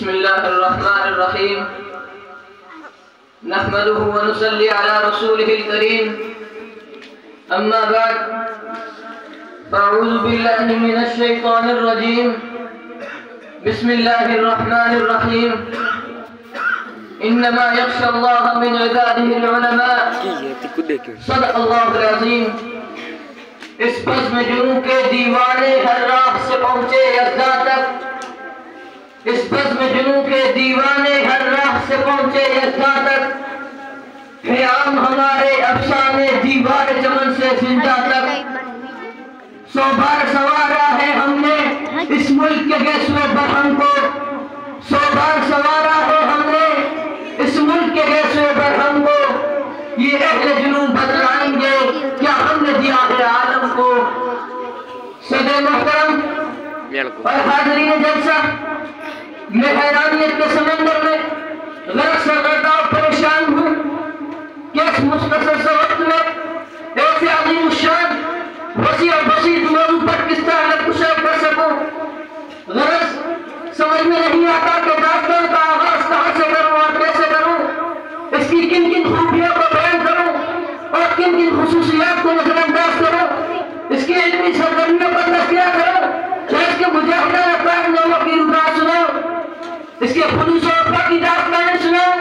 بسم الله الرحمن الرحيم نحمده ونصلي على رسوله الكريم أما بعد فأعوذ بالله من الشيطان الرجيم بسم الله الرحمن الرحيم إنما يخشى الله من عباده العلماء صدق الله العظيم. اس بزم جنوں کے دیوانے ہر راہ سے پہنچے یزداں تک، اس بزم جنوں کے دیوانے ہر راہ سے پہنچے یزداں تک، خیام ہمارے افسانے دیوار چمن سے زندہ تک. 100 بار سوارا ہے ہم نے اس ملک کے گیسوے برہم کو، 100 بار سوارا ہے ہم نے اس ملک کے گیسوے برہم کو. یہ اہل جنوں بتلائیں گے کیا ہم نے دیا ہے عالم کو. صدر محترم اور حاضرین جلسہ، میں حیرانیت کے سمندر میں غرق سرگردہ اور پریشان ہوں کہ اس مختصر سے وقت میں ایسے عظیم الشان وسیع و بسیط موضوع پر کس طرح نقشہ کر سکوں. غرض سمجھ میں نہیں آتا کہ داستان کا آغاز کہاں سے کروں اور کیسے کروں، اس کی کن کن خوبیوں کو بیان کروں اور کن کن خصوصیات کو نظر انداز کروں، اس کی علمی سرگرمیوں پر تذکرہ کروں، یا اس کے مجاہدہ افراد ناموں کی ردا سناؤں، اس کے خلوص و وفا کی داستانیں سناؤں،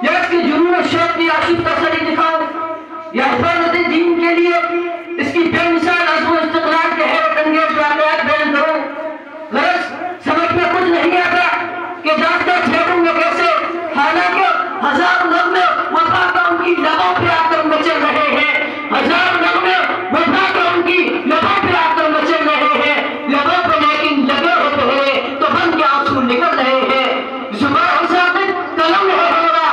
یا اس کے جنون و شوق کی عاشق تسلی دکھاؤں، یا حفاظت دین کے لیے اس کی بے مثال عزم و استقلال کے حیرت انگیز واقعات بیان کروں. غرض سمجھ میں کچھ نہیں آتا کہ داستان چھیڑوں میں کیسے، حالانکہ ہزار نغمے وفا کا ان کی لبوں پہ آ کر مچل رہے ہیں، ہزار نغمے وفا کا ان کی لبوں پہ آ کر مچل رہے ہیں. لبوں پہ لیکن لگے ہوتے ہیں تو ہم کے آنسو نکل رہے ہیں. زبان ثابت قلم ہے ہوا،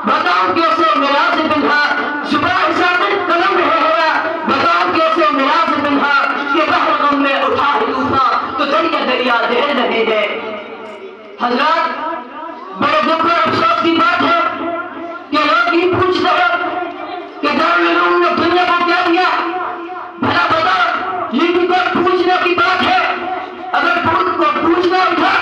بتاؤں کیسے مراز بنہا. زبان ثابت قلم ہے ہوا، بتاؤں کیسے مراز بنہا. کہ بحر غم میں اٹھا ہے طوفان تو دریا دریا دہل رہے ہیں. حضرات، بڑے دکھ اور افسوس کی بات ہے کہ لوگ یہ پوچھتے ہیں کہ دارالعلوم نے دنیا کو کیا دیا. بھلا بتا، یہ بھی کوئی پوچھنے کی بات ہے؟ اگر پوچھنا اٹھا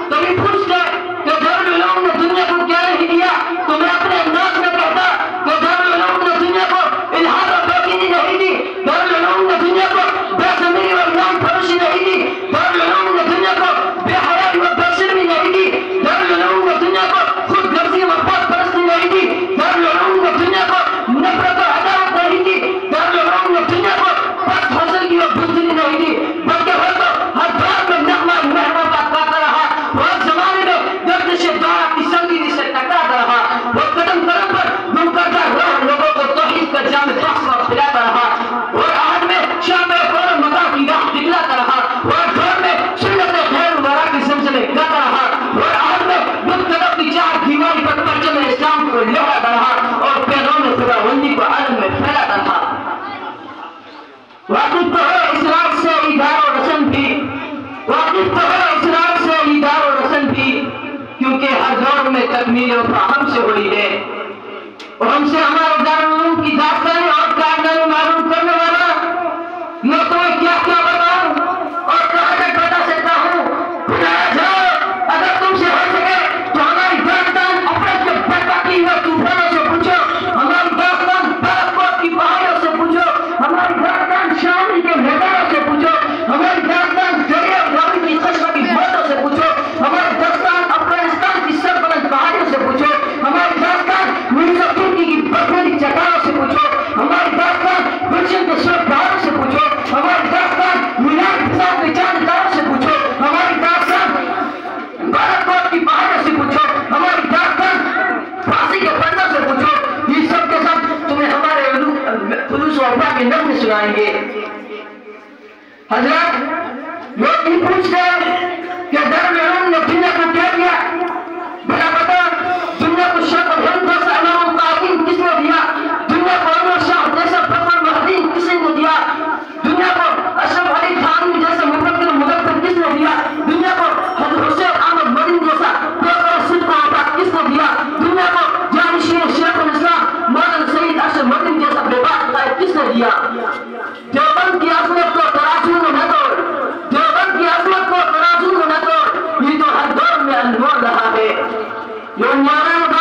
تو یہ پوچھتے کہ دارالعلوم نے دنیا کو کیا نہیں دیا، تو میں اپنے انداز میں کہتا کہ دارالعلوم نے دنیا کو الہام و بیدینی نہیں دی، دارالعلوم نے دنیا کو بے ضمیری و نام فروشی نہیں دی، دارالعلوم نے دنیا کو بے حیائی و بے شرمی نہیں دی، دارالعلوم نے دنیا کو خود غرضی و خود پرستی نہیں دی، دارالعلوم نے دنیا کو نفرت و عداوت نہیں دی، دارالعلوم نے دنیا کو پس حاصل کی و بزدلی نہیں دی، بلکہ وہ تو ہر بات میں نغمہ محبت کا گاتا رہا. وہ ایک زمانے میں گردش دورہ کی سنگینی سے ٹکراتا رہا. وہ قدم قدم پر گم کرتا ہوا لوگوں کو توحید کا جام فاصلہ کھلاتا رہا. وہ آہد میں شام قول متا کی راہ دکھلاتا رہا. وہ دور میں سنت خیر ورا کی زمزمے گاتا رہا. وہ آہد میں مختلف کی چار دیواری پر پرچم اسلام کو لہراتا رہا اور پیغام خداوندی کو عالم میں پھیلاتا رہا. واقف تو ہے اسرار سے ادار و رسم بھی، واقف تو ہے اسرار سے ادار و رسم بھی، کیونکہ ہر دور میں تکمیل وفا ہم سے ہوئی ہے. اور ہم سے ہمارے دارالعلوم کی داستانیں اور کارنامے معلوم کرنے والا میں تمہیں کیا کیا بتاؤں اور کہاں تک بتا سکتا ہوں. بتایا جاؤ، اگر تم سے ہو سکے تو ہماری داستان اپنے کے برپاکی ہوئے طوفانوں سے پوچھو، ہماری داستان برف کی پہاڑیوں سے پوچھو، ہماری داستان شامی کے میدانوں سے پوچھو، ہماری داستان دریا گامی کی قصبہ کی بوتوں سے پوچھو، ہماری داستان افغانستان کی سربلند پہاڑیوں سے پوچھو، ہماری داستان مرزا ترکی کی برفیلی چٹانوں سے پوچھو، ہماری داستان گلشن کے سر پہاڑوں سے پوچھو، ہماری داستان مینار فساد کے چاند تاروں سے پوچھو، ہماری داستان بھارت کوٹ کی پہاڑوں سے پوچھو، ہماری داستان پھانسی کے پردوں سے پوچھو. یہ سب کے سب تمہیں ہمارے خلوص و وفا کے نغمے سنائیں گے. حضرات، لوگ یہ پوچھتے ہیں کہ دارالعلوم نے دنیا کو کیا دیا. بھلا بتا، دنیا کو شرق اور ہند جیسا امام تعظیم کس نے دیا؟ دنیا کو انور شاہ جیسا فخر مہدین کس نے دیا؟ دنیا کو اشرف علی تھانوی جیسا مفکر مدبر کس نے دیا؟ دنیا کو حضرت حسین احمد مدنی جیسا پیغمبر صدق و وفا کس نے دیا؟ دنیا کو جانشین شیخ الاسلام مولانا سید اشرف مدنی جیسا بے باک قائد کس نے دیا؟ بول رہا ہے جو 99